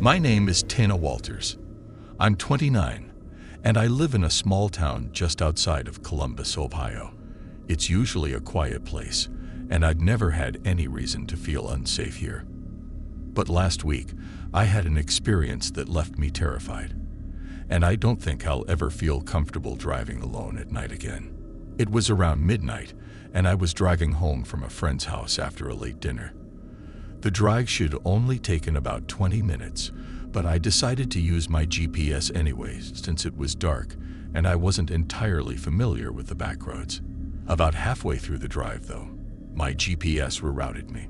My name is Tana Walters. I'm 29, and I live in a small town just outside of Columbus, Ohio. It's usually a quiet place, and I'd never had any reason to feel unsafe here. But last week, I had an experience that left me terrified, and I don't think I'll ever feel comfortable driving alone at night again. It was around midnight, and I was driving home from a friend's house after a late dinner. The drive should only taken about 20 minutes, but I decided to use my GPS anyways since it was dark and I wasn't entirely familiar with the back roads. About halfway through the drive, though, my GPS rerouted me.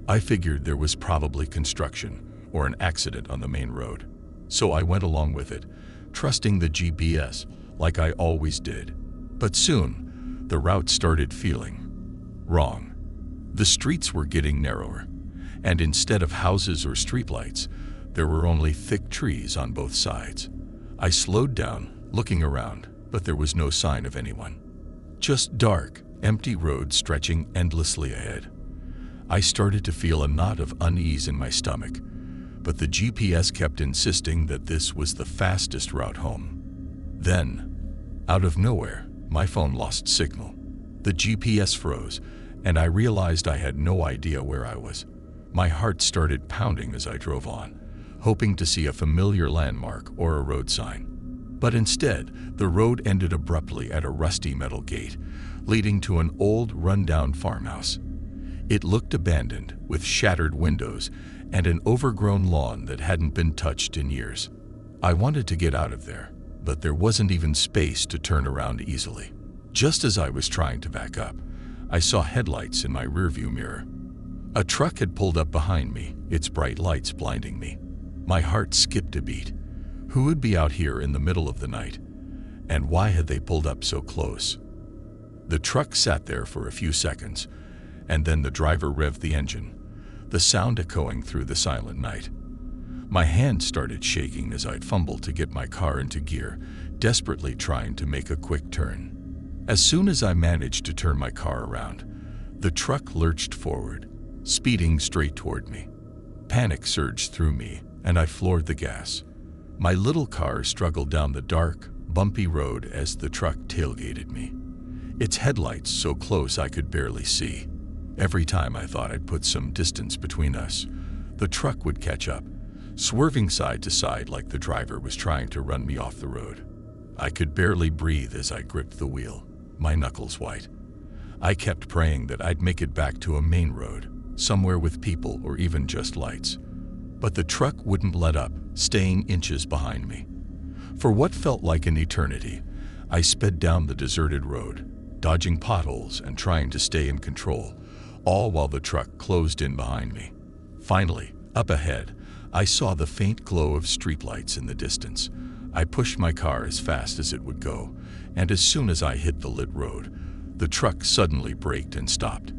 I figured there was probably construction or an accident on the main road, so I went along with it, trusting the GPS like I always did. But soon, the route started feeling wrong. The streets were getting narrower, and instead of houses or streetlights, there were only thick trees on both sides. I slowed down, looking around, but there was no sign of anyone. Just dark, empty roads stretching endlessly ahead. I started to feel a knot of unease in my stomach, but the GPS kept insisting that this was the fastest route home. Then, out of nowhere, my phone lost signal. The GPS froze, and I realized I had no idea where I was. My heart started pounding as I drove on, hoping to see a familiar landmark or a road sign. But instead, the road ended abruptly at a rusty metal gate, leading to an old, run-down farmhouse. It looked abandoned, with shattered windows and an overgrown lawn that hadn't been touched in years. I wanted to get out of there, but there wasn't even space to turn around easily. Just as I was trying to back up, I saw headlights in my rearview mirror. A truck had pulled up behind me, its bright lights blinding me. My heart skipped a beat. Who would be out here in the middle of the night? And why had they pulled up so close? The truck sat there for a few seconds, and then the driver revved the engine, the sound echoing through the silent night. My hand started shaking as I'd fumbled to get my car into gear, desperately trying to make a quick turn. As soon as I managed to turn my car around, the truck lurched forward, speeding straight toward me. Panic surged through me, and I floored the gas. My little car struggled down the dark, bumpy road as the truck tailgated me, its headlights so close I could barely see. Every time I thought I'd put some distance between us, the truck would catch up, swerving side to side like the driver was trying to run me off the road. I could barely breathe as I gripped the wheel, my knuckles white. I kept praying that I'd make it back to a main road, somewhere with people or even just lights. But the truck wouldn't let up, staying inches behind me. For what felt like an eternity, I sped down the deserted road, dodging potholes and trying to stay in control, all while the truck closed in behind me. Finally, up ahead, I saw the faint glow of streetlights in the distance. I pushed my car as fast as it would go, and as soon as I hit the lit road, the truck suddenly braked and stopped,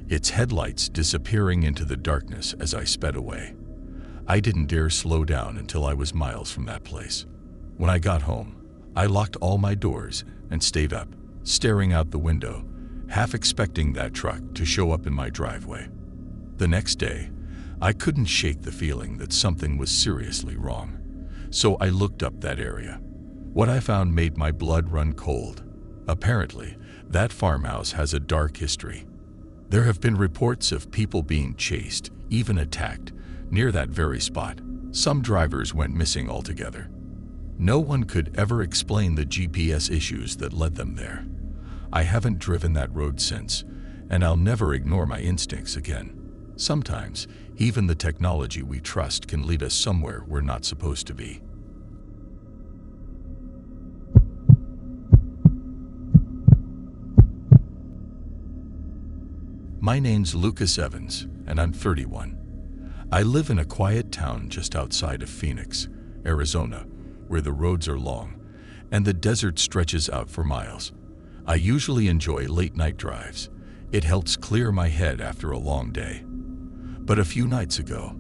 its headlights disappearing into the darkness as I sped away. I didn't dare slow down until I was miles from that place. When I got home, I locked all my doors and stayed up, staring out the window, half expecting that truck to show up in my driveway. The next day, I couldn't shake the feeling that something was seriously wrong, so I looked up that area. What I found made my blood run cold. Apparently, that farmhouse has a dark history. There have been reports of people being chased, even attacked, near that very spot. Some drivers went missing altogether. No one could ever explain the GPS issues that led them there. I haven't driven that road since, and I'll never ignore my instincts again. Sometimes, even the technology we trust can lead us somewhere we're not supposed to be. My name's Lucas Evans, and I'm 31. I live in a quiet town just outside of Phoenix, Arizona, where the roads are long, and the desert stretches out for miles. I usually enjoy late-night drives. It helps clear my head after a long day. But a few nights ago,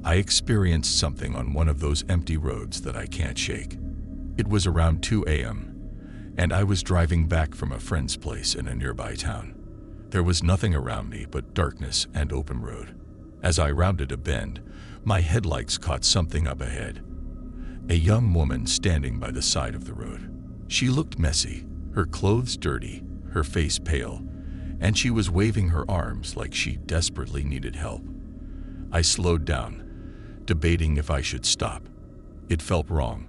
I experienced something on one of those empty roads that I can't shake. It was around 2 a.m., and I was driving back from a friend's place in a nearby town. There was nothing around me but darkness and open road. As I rounded a bend, My headlights caught something up ahead. A young woman standing by the side of the road. She looked messy, her clothes dirty, her face pale, and she was waving her arms like she desperately needed help. I slowed down, debating if I should stop. It felt wrong,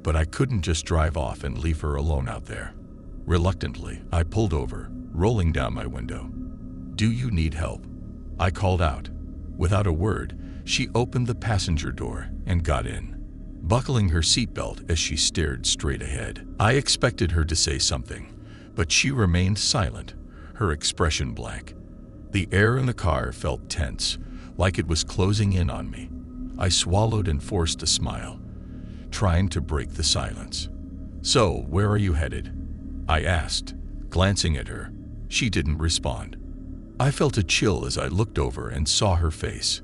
but I couldn't just drive off and leave her alone out there. Reluctantly, I pulled over, rolling down my window. "Do you need help?" I called out. Without a word, she opened the passenger door and got in, buckling her seatbelt as she stared straight ahead. I expected her to say something, but she remained silent, her expression blank. The air in the car felt tense, like it was closing in on me. I swallowed and forced a smile, trying to break the silence. "So, where are you headed?" I asked, glancing at her. She didn't respond. I felt a chill as I looked over and saw her face.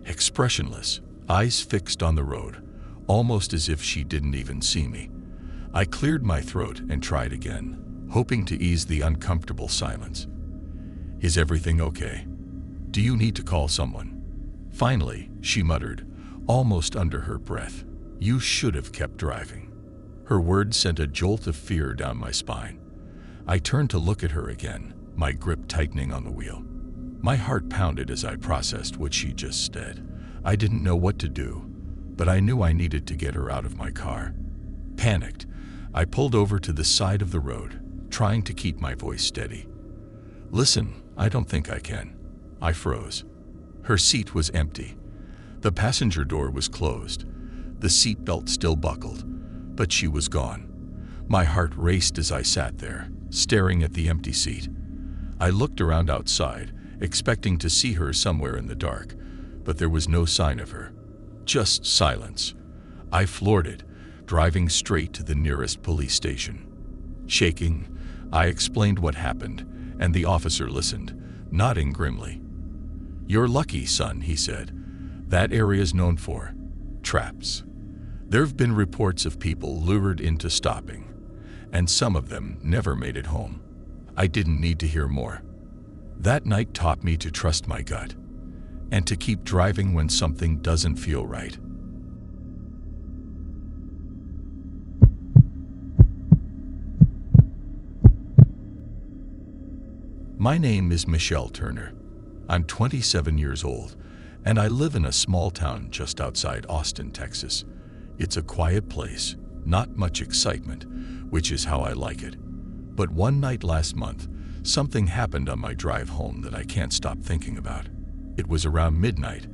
Expressionless, eyes fixed on the road, almost as if she didn't even see me. I cleared my throat and tried again, hoping to ease the uncomfortable silence. "Is everything okay? Do you need to call someone?" Finally, she muttered, almost under her breath, "You should have kept driving." Her words sent a jolt of fear down my spine. I turned to look at her again, my grip tightening on the wheel. My heart pounded as I processed what she just said. I didn't know what to do, but I knew I needed to get her out of my car. Panicked, I pulled over to the side of the road, trying to keep my voice steady. "Listen, I don't think I can." I froze. Her seat was empty. The passenger door was closed. The seatbelt still buckled, but she was gone. My heart raced as I sat there, staring at the empty seat. I looked around outside, expecting to see her somewhere in the dark, but there was no sign of her. Just silence. I floored it, driving straight to the nearest police station. Shaking, I explained what happened, and the officer listened, nodding grimly. "You're lucky, son," he said. "That area's known for traps. There've been reports of people lured into stopping, and some of them never made it home." I didn't need to hear more. That night taught me to trust my gut, and to keep driving when something doesn't feel right. My name is Michelle Turner. I'm 27 years old, and I live in a small town just outside Austin, Texas. It's a quiet place, not much excitement, which is how I like it. But one night last month, something happened on my drive home that I can't stop thinking about. It was around midnight,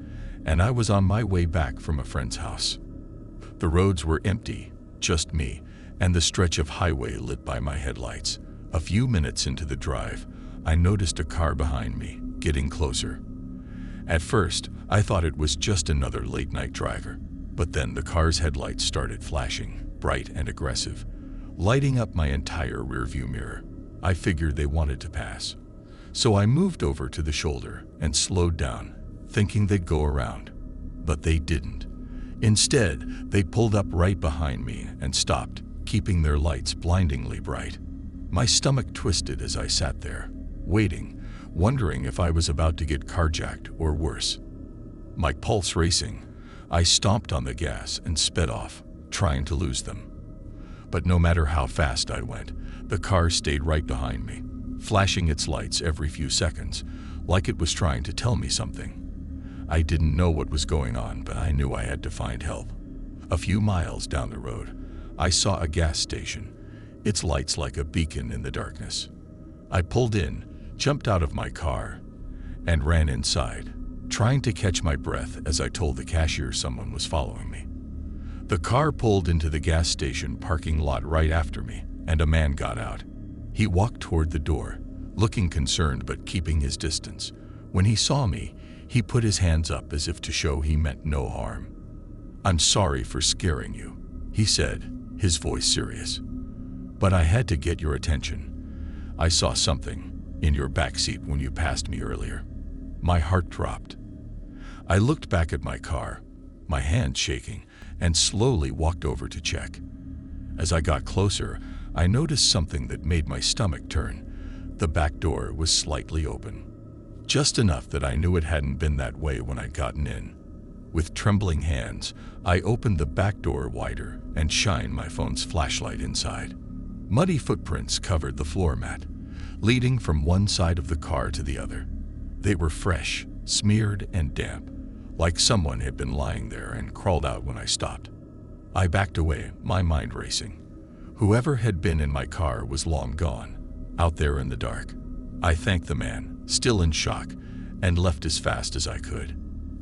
and I was on my way back from a friend's house. The roads were empty, just me, and the stretch of highway lit by my headlights. A few minutes into the drive, I noticed a car behind me, getting closer. At first, I thought it was just another late-night driver, but then the car's headlights started flashing, bright and aggressive, lighting up my entire rearview mirror. I figured they wanted to pass. So I moved over to the shoulder and slowed down, thinking they'd go around. But they didn't. Instead, they pulled up right behind me and stopped, keeping their lights blindingly bright. My stomach twisted as I sat there, waiting, wondering if I was about to get carjacked or worse. My pulse racing, I stomped on the gas and sped off, trying to lose them. But no matter how fast I went, the car stayed right behind me, flashing its lights every few seconds, like it was trying to tell me something. I didn't know what was going on, but I knew I had to find help. A few miles down the road, I saw a gas station, its lights like a beacon in the darkness. I pulled in, jumped out of my car, and ran inside, trying to catch my breath as I told the cashier someone was following me. The car pulled into the gas station parking lot right after me, and a man got out. He walked toward the door, looking concerned but keeping his distance. When he saw me, he put his hands up as if to show he meant no harm. "I'm sorry for scaring you," he said, his voice serious. "But I had to get your attention. I saw something in your backseat when you passed me earlier." My heart dropped. I looked back at my car, my hands shaking, and slowly walked over to check. As I got closer, I noticed something that made my stomach turn. The back door was slightly open, just enough that I knew it hadn't been that way when I'd gotten in. With trembling hands, I opened the back door wider and shined my phone's flashlight inside. Muddy footprints covered the floor mat, leading from one side of the car to the other. They were fresh, smeared, and damp, like someone had been lying there and crawled out when I stopped. I backed away, my mind racing. Whoever had been in my car was long gone, out there in the dark. I thanked the man, still in shock, and left as fast as I could.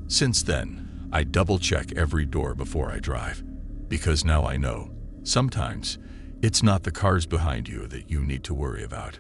Since then, I double-check every door before I drive, because now I know, sometimes, it's not the cars behind you that you need to worry about.